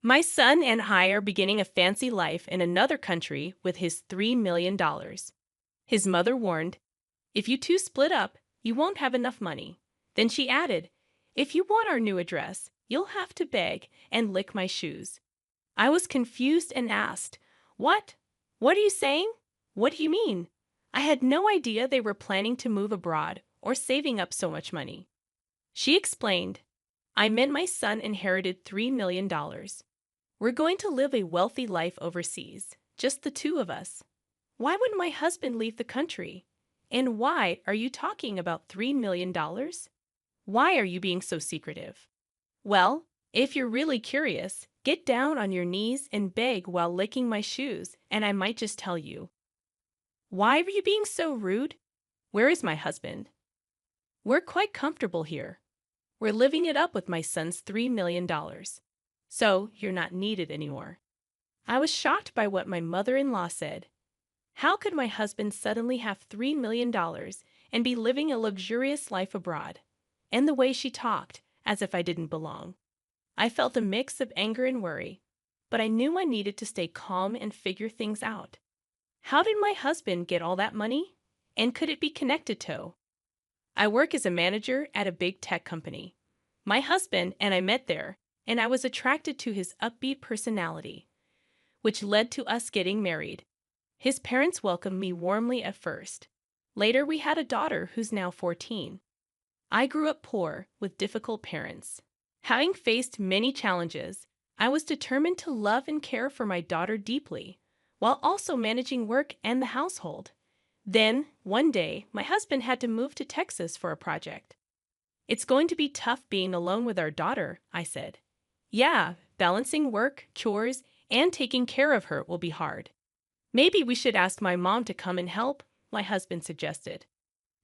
My son and I are beginning a fancy life in another country with his $3 million. His mother warned, "If you two split up, you won't have enough money." Then she added, "If you want our new address, you'll have to beg and lick my shoes." I was confused and asked, "What? What are you saying? What do you mean?" I had no idea they were planning to move abroad or saving up so much money. She explained, "I meant my son inherited $3 million. We're going to live a wealthy life overseas, just the two of us. Why would my husband leave the country? And why are you talking about $3 million? Why are you being so secretive?" Well, if you're really curious, get down on your knees and beg while licking my shoes, and I might just tell you. Why are you being so rude? Where is my husband? We're quite comfortable here. We're living it up with my son's $3 million. So you're not needed anymore. I was shocked by what my mother-in-law said. How could my husband suddenly have $3 million and be living a luxurious life abroad? And the way she talked, as if I didn't belong. I felt a mix of anger and worry, but I knew I needed to stay calm and figure things out. How did my husband get all that money? And could it be connected to? I work as a manager at a big tech company. My husband and I met there, and I was attracted to his upbeat personality, which led to us getting married. His parents welcomed me warmly at first. Later, we had a daughter who's now 14. I grew up poor with difficult parents. Having faced many challenges, I was determined to love and care for my daughter deeply, while also managing work and the household. Then, one day, my husband had to move to Texas for a project. "It's going to be tough being alone with our daughter," I said. "Yeah, balancing work, chores, and taking care of her will be hard." "Maybe we should ask my mom to come and help," my husband suggested.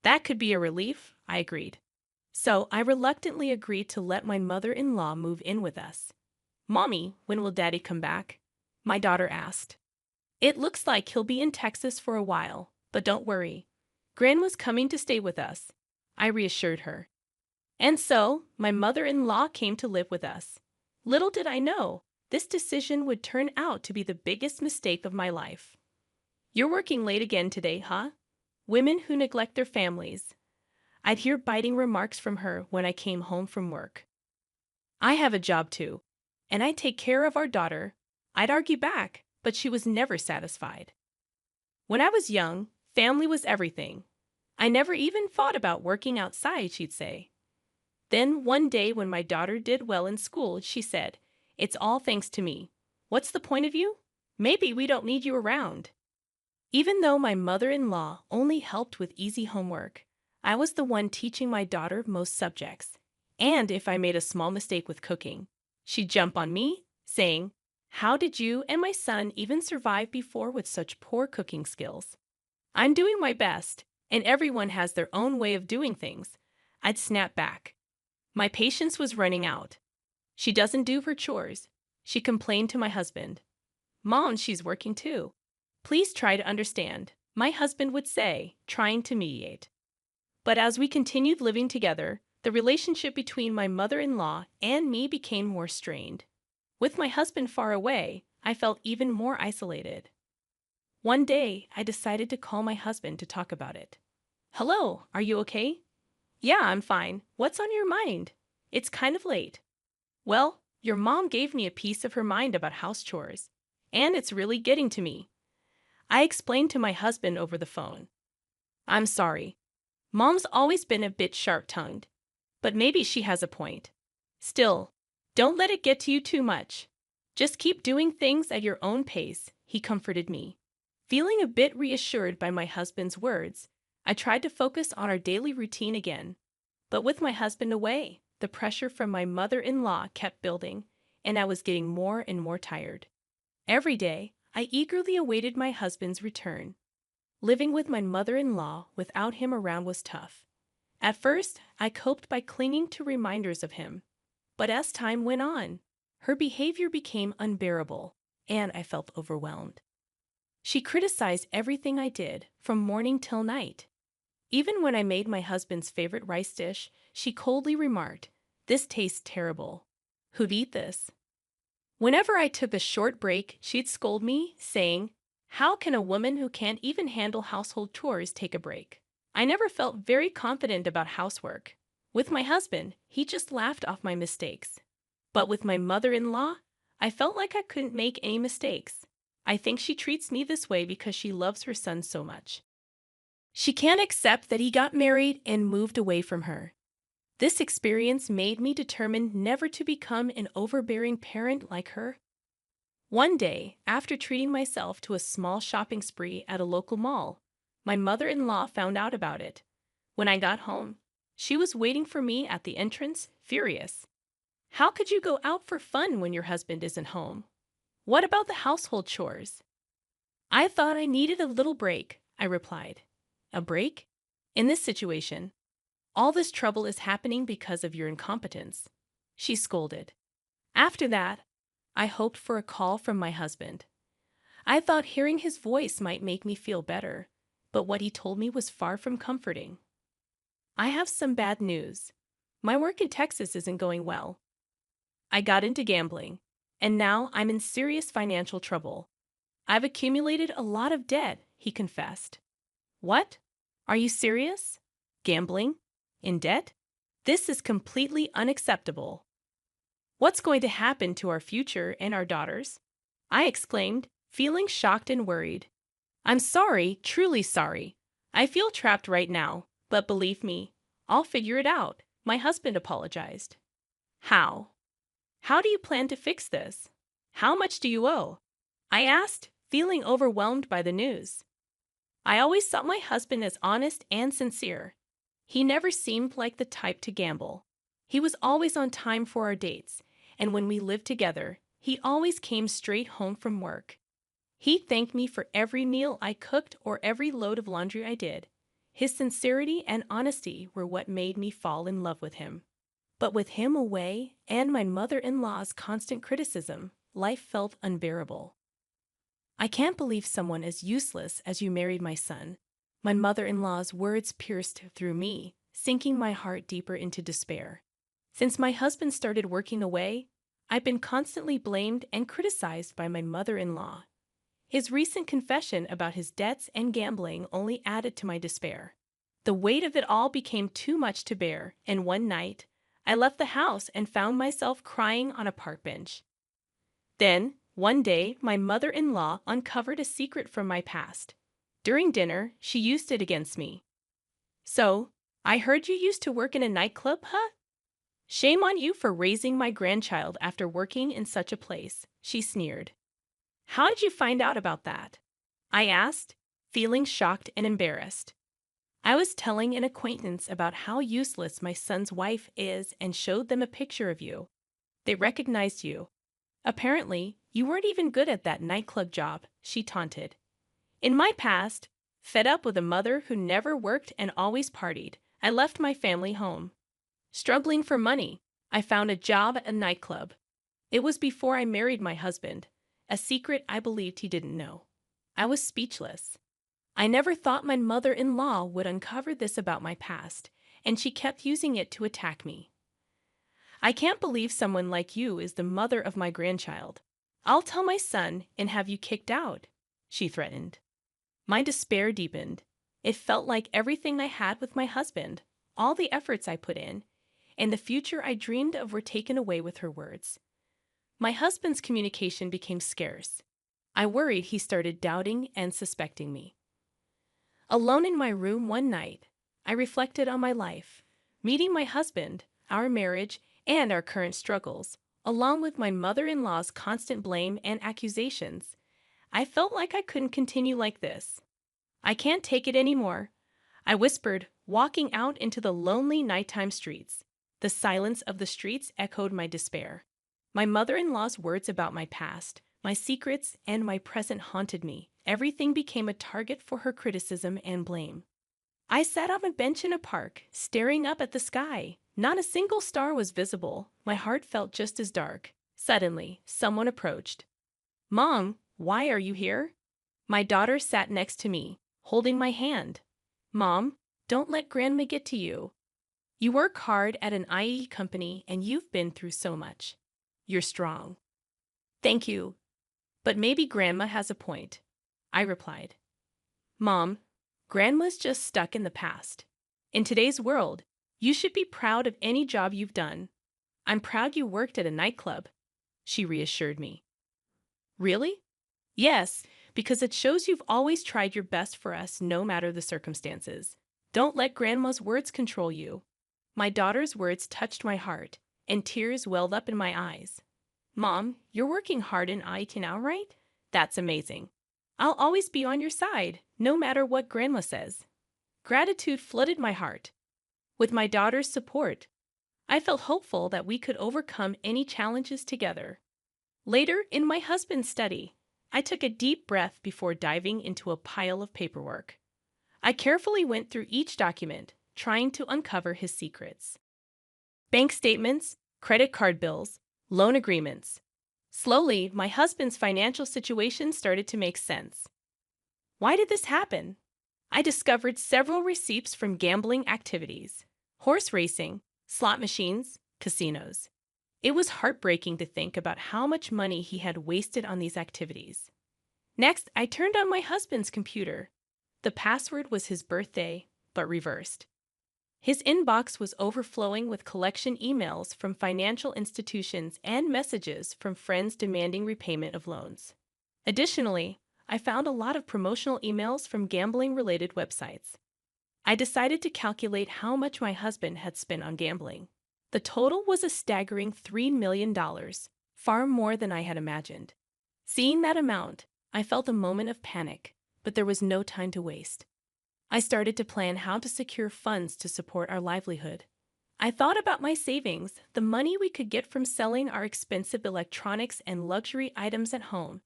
"That could be a relief," I agreed. So I reluctantly agreed to let my mother-in-law move in with us. "Mommy, when will Daddy come back?" my daughter asked. "It looks like he'll be in Texas for a while, but don't worry. Gran was coming to stay with us," I reassured her. And so, my mother-in-law came to live with us. Little did I know, this decision would turn out to be the biggest mistake of my life. "You're working late again today, huh? Women who neglect their families." I'd hear biting remarks from her when I came home from work. "I have a job too, and I take care of our daughter." I'd argue back, but she was never satisfied. "When I was young, family was everything. I never even thought about working outside," she'd say. Then one day when my daughter did well in school, she said, "It's all thanks to me. What's the point of you? Maybe we don't need you around." Even though my mother-in-law only helped with easy homework, I was the one teaching my daughter most subjects. And if I made a small mistake with cooking, she'd jump on me, saying, "How did you and my son even survive before with such poor cooking skills?" "I'm doing my best, and everyone has their own way of doing things," I'd snap back. My patience was running out. "She doesn't do her chores," she complained to my husband. "Mom, she's working too. Please try to understand," my husband would say, trying to mediate. But as we continued living together, the relationship between my mother-in-law and me became more strained. With my husband far away, I felt even more isolated. One day, I decided to call my husband to talk about it. "Hello, are you okay?" "Yeah, I'm fine. What's on your mind? It's kind of late." "Well, your mom gave me a piece of her mind about house chores, and it's really getting to me." I explained to my husband over the phone. "I'm sorry. Mom's always been a bit sharp-tongued, but maybe she has a point. Still, don't let it get to you too much. Just keep doing things at your own pace," he comforted me. Feeling a bit reassured by my husband's words, I tried to focus on our daily routine again. But with my husband away, the pressure from my mother-in-law kept building, and I was getting more and more tired. Every day, I eagerly awaited my husband's return. Living with my mother-in-law without him around was tough. At first, I coped by clinging to reminders of him. But as time went on, her behavior became unbearable, and I felt overwhelmed. She criticized everything I did, from morning till night. Even when I made my husband's favorite rice dish, she coldly remarked, "This tastes terrible. Who'd eat this?" Whenever I took a short break, she'd scold me, saying, "How can a woman who can't even handle household chores take a break?" I never felt very confident about housework. With my husband, he just laughed off my mistakes. But with my mother-in-law, I felt like I couldn't make any mistakes. I think she treats me this way because she loves her son so much. She can't accept that he got married and moved away from her. This experience made me determined never to become an overbearing parent like her. One day, after treating myself to a small shopping spree at a local mall, my mother-in-law found out about it. When I got home, she was waiting for me at the entrance, furious. "How could you go out for fun when your husband isn't home? What about the household chores?" "I thought I needed a little break," I replied. "A break? In this situation, all this trouble is happening because of your incompetence," she scolded. After that, I hoped for a call from my husband. I thought hearing his voice might make me feel better, but what he told me was far from comforting. I have some bad news. My work in Texas isn't going well. I got into gambling, and now I'm in serious financial trouble. I've accumulated a lot of debt, he confessed. What? Are you serious? Gambling? In debt? This is completely unacceptable. What's going to happen to our future and our daughters? I exclaimed, feeling shocked and worried. "I'm sorry, truly sorry. I feel trapped right now, but believe me, I'll figure it out," my husband apologized. "How? How do you plan to fix this? How much do you owe?" I asked, feeling overwhelmed by the news. I always saw my husband as honest and sincere. He never seemed like the type to gamble. He was always on time for our dates, and when we lived together, he always came straight home from work. He thanked me for every meal I cooked or every load of laundry I did. His sincerity and honesty were what made me fall in love with him. But with him away and my mother-in-law's constant criticism, life felt unbearable. "I can't believe someone as useless as you married my son." My mother-in-law's words pierced through me, sinking my heart deeper into despair. Since my husband started working away, I've been constantly blamed and criticized by my mother-in-law. His recent confession about his debts and gambling only added to my despair. The weight of it all became too much to bear, and one night, I left the house and found myself crying on a park bench. Then, one day, my mother-in-law uncovered a secret from my past. During dinner, she used it against me. "So, I heard you used to work in a nightclub, huh? Shame on you for raising my grandchild after working in such a place," she sneered. "How did you find out about that?" I asked, feeling shocked and embarrassed. I was telling an acquaintance about how useless my son's wife is and showed them a picture of you. They recognized you. "Apparently, you weren't even good at that nightclub job," she taunted. In my past, fed up with a mother who never worked and always partied, I left my family home. Struggling for money, I found a job at a nightclub. It was before I married my husband, a secret I believed he didn't know. I was speechless. I never thought my mother-in-law would uncover this about my past, and she kept using it to attack me. "I can't believe someone like you is the mother of my grandchild. I'll tell my son and have you kicked out," she threatened. My despair deepened. It felt like everything I had with my husband, all the efforts I put in, and the future I dreamed of were taken away with her words. My husband's communication became scarce. I worried he started doubting and suspecting me. Alone in my room one night, I reflected on my life, meeting my husband, our marriage, and our current struggles, along with my mother-in-law's constant blame and accusations. I felt like I couldn't continue like this. "I can't take it anymore," I whispered, walking out into the lonely nighttime streets. The silence of the streets echoed my despair. My mother-in-law's words about my past, my secrets, and my present haunted me. Everything became a target for her criticism and blame. I sat on a bench in a park, staring up at the sky. Not a single star was visible. My heart felt just as dark. Suddenly, someone approached. "Mom, why are you here?" My daughter sat next to me, holding my hand. "Mom, don't let Grandma get to you. You work hard at an IE company and you've been through so much. You're strong." Thank you, but maybe Grandma has a point, I replied. Mom, Grandma's just stuck in the past. In today's world, you should be proud of any job you've done. I'm proud you worked at a nightclub, she reassured me. Really? Yes, because it shows you've always tried your best for us no matter the circumstances. Don't let Grandma's words control you. My daughter's words touched my heart, and tears welled up in my eyes. Mom, you're working hard in IT now, right? That's amazing. I'll always be on your side, no matter what Grandma says. Gratitude flooded my heart. With my daughter's support, I felt hopeful that we could overcome any challenges together. Later, in my husband's study, I took a deep breath before diving into a pile of paperwork. I carefully went through each document, trying to uncover his secrets. Bank statements, credit card bills, loan agreements. Slowly, my husband's financial situation started to make sense. Why did this happen? I discovered several receipts from gambling activities, horse racing, slot machines, casinos. It was heartbreaking to think about how much money he had wasted on these activities. Next, I turned on my husband's computer. The password was his birthday, but reversed. His inbox was overflowing with collection emails from financial institutions and messages from friends demanding repayment of loans. Additionally, I found a lot of promotional emails from gambling-related websites. I decided to calculate how much my husband had spent on gambling. The total was a staggering $3 million, far more than I had imagined. Seeing that amount, I felt a moment of panic, but there was no time to waste. I started to plan how to secure funds to support our livelihood. I thought about my savings, the money we could get from selling our expensive electronics and luxury items at home,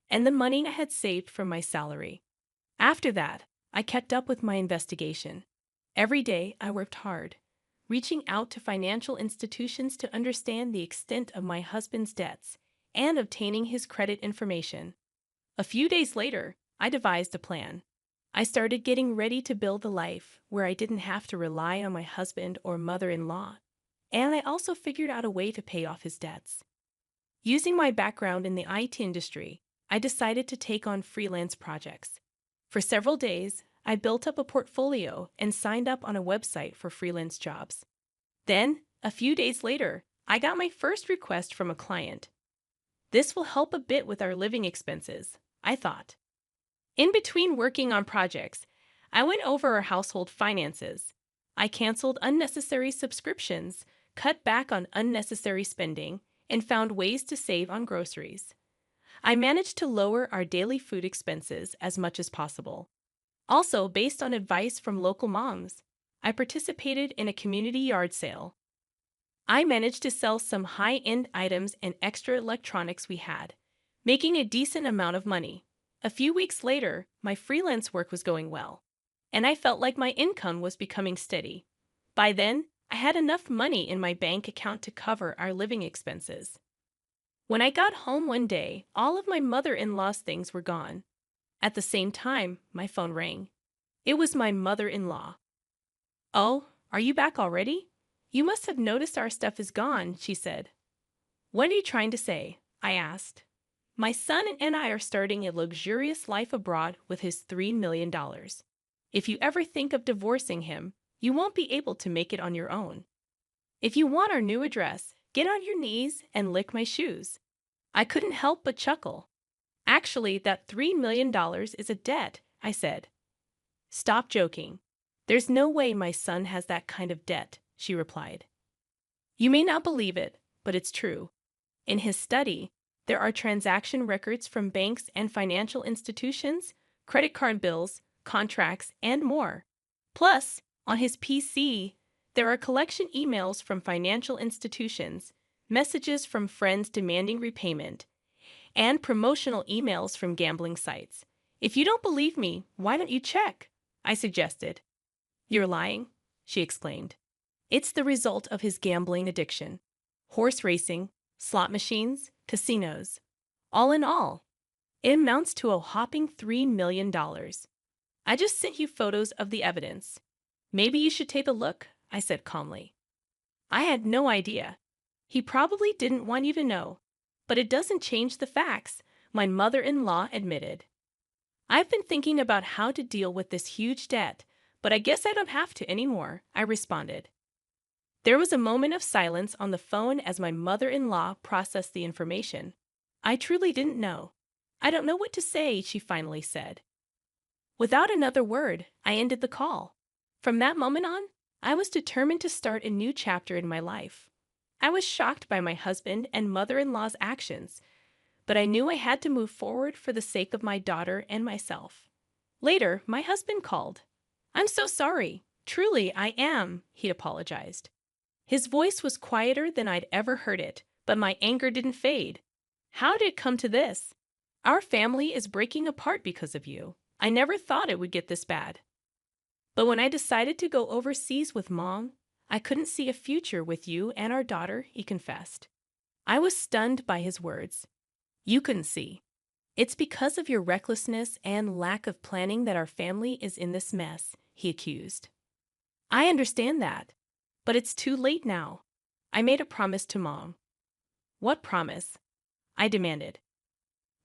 and the money I had saved from my salary. After that, I kept up with my investigation. Every day, I worked hard, reaching out to financial institutions to understand the extent of my husband's debts and obtaining his credit information. A few days later, I devised a plan. I started getting ready to build a life where I didn't have to rely on my husband or mother-in-law, and I also figured out a way to pay off his debts. Using my background in the IT industry, I decided to take on freelance projects. For several days, I built up a portfolio and signed up on a website for freelance jobs. Then, a few days later, I got my first request from a client. This will help a bit with our living expenses, I thought. In between working on projects, I went over our household finances. I canceled unnecessary subscriptions, cut back on unnecessary spending, and found ways to save on groceries. I managed to lower our daily food expenses as much as possible. Also, based on advice from local moms, I participated in a community yard sale. I managed to sell some high-end items and extra electronics we had, making a decent amount of money. A few weeks later, my freelance work was going well, and I felt like my income was becoming steady. By then, I had enough money in my bank account to cover our living expenses. When I got home one day, all of my mother-in-law's things were gone. At the same time, my phone rang. It was my mother-in-law. "Oh, are you back already? You must have noticed our stuff is gone," she said. "What are you trying to say?" I asked. "My son and I are starting a luxurious life abroad with his $3 million. If you ever think of divorcing him, you won't be able to make it on your own. If you want our new address, get on your knees and lick my shoes." I couldn't help but chuckle. "Actually, that $3 million is a debt," I said. "Stop joking. There's no way my son has that kind of debt," she replied. You may not believe it, but it's true. In his study, there are transaction records from banks and financial institutions, credit card bills, contracts, and more. Plus, on his PC, there are collection emails from financial institutions, messages from friends demanding repayment, and promotional emails from gambling sites. If you don't believe me, why don't you check? I suggested. "You're lying," she exclaimed. "It's the result of his gambling addiction. Horse racing, slot machines, casinos. All in all, it amounts to a whopping $3 million. I just sent you photos of the evidence. Maybe you should take a look," I said calmly. I had no idea. He probably didn't want you to know, But it doesn't change the facts, my mother-in-law admitted. I've been thinking about how to deal with this huge debt, but I guess I don't have to anymore, I responded. There was a moment of silence on the phone as my mother-in-law processed the information. I truly didn't know. I don't know what to say, she finally said. Without another word, I ended the call. From that moment on, I was determined to start a new chapter in my life. I was shocked by my husband and mother-in-law's actions, but I knew I had to move forward for the sake of my daughter and myself. Later, my husband called. "I'm so sorry. Truly, I am," he apologized. His voice was quieter than I'd ever heard it, but my anger didn't fade. "How did it come to this? Our family is breaking apart because of you. I never thought it would get this bad. But when I decided to go overseas with Mom, I couldn't see a future with you and our daughter," he confessed. I was stunned by his words. "You couldn't see. It's because of your recklessness and lack of planning that our family is in this mess," he accused. "I understand that, but it's too late now. I made a promise to Mom." "What promise?" I demanded.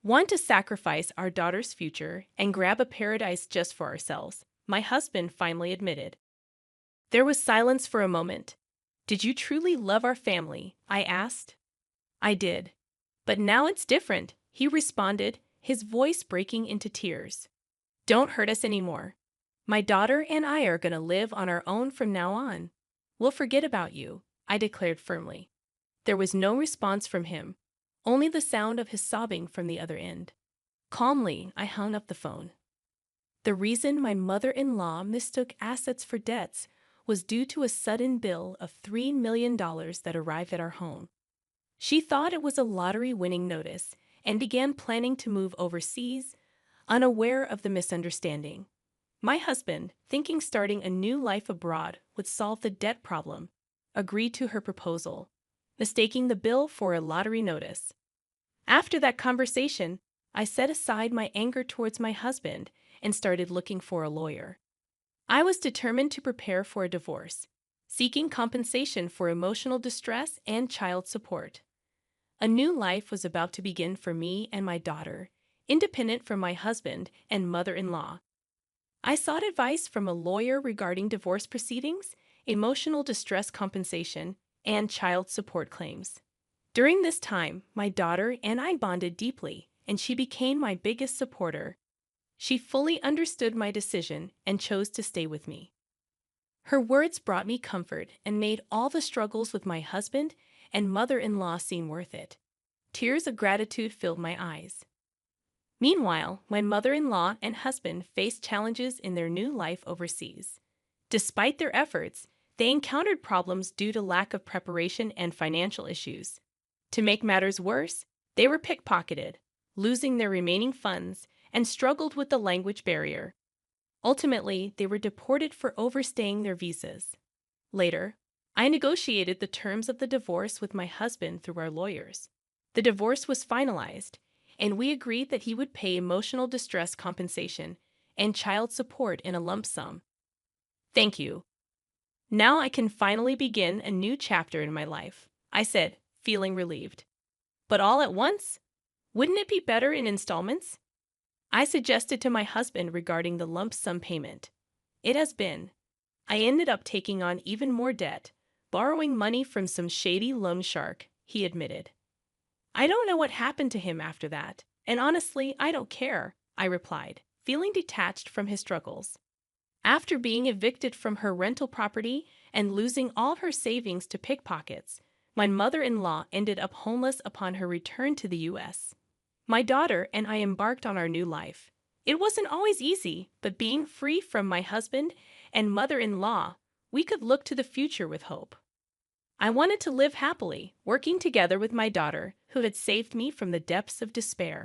"Want to sacrifice our daughter's future and grab a paradise just for ourselves," my husband finally admitted. There was silence for a moment. "Did you truly love our family?" I asked. "I did. But now it's different," he responded, his voice breaking into tears. "Don't hurt us anymore. My daughter and I are going to live on our own from now on. We'll forget about you," I declared firmly. There was no response from him, only the sound of his sobbing from the other end. Calmly, I hung up the phone. The reason my mother-in-law mistook assets for debts was due to a sudden bill of $3 million that arrived at our home. She thought it was a lottery-winning notice and began planning to move overseas, unaware of the misunderstanding. My husband, thinking starting a new life abroad would solve the debt problem, agreed to her proposal, mistaking the bill for a lottery notice. After that conversation, I set aside my anger towards my husband and started looking for a lawyer. I was determined to prepare for a divorce, seeking compensation for emotional distress and child support. A new life was about to begin for me and my daughter, independent from my husband and mother-in-law. I sought advice from a lawyer regarding divorce proceedings, emotional distress compensation, and child support claims. During this time, my daughter and I bonded deeply, and she became my biggest supporter. She fully understood my decision and chose to stay with me. Her words brought me comfort and made all the struggles with my husband and mother-in-law seem worth it. Tears of gratitude filled my eyes. Meanwhile, my mother-in-law and husband faced challenges in their new life overseas. Despite their efforts, they encountered problems due to lack of preparation and financial issues. To make matters worse, they were pickpocketed, losing their remaining funds, and struggled with the language barrier. Ultimately, they were deported for overstaying their visas. Later, I negotiated the terms of the divorce with my husband through our lawyers. The divorce was finalized, and we agreed that he would pay emotional distress compensation and child support in a lump sum. "Thank you. Now I can finally begin a new chapter in my life," I said, feeling relieved. "But all at once? Wouldn't it be better in installments?" I suggested to my husband regarding the lump sum payment. "It has been. I ended up taking on even more debt, borrowing money from some shady loan shark," he admitted. "I don't know what happened to him after that, and honestly, I don't care," I replied, feeling detached from his struggles. After being evicted from her rental property and losing all her savings to pickpockets, my mother-in-law ended up homeless upon her return to the U.S. My daughter and I embarked on our new life. It wasn't always easy, but being free from my husband and mother-in-law, we could look to the future with hope. I wanted to live happily, working together with my daughter, who had saved me from the depths of despair.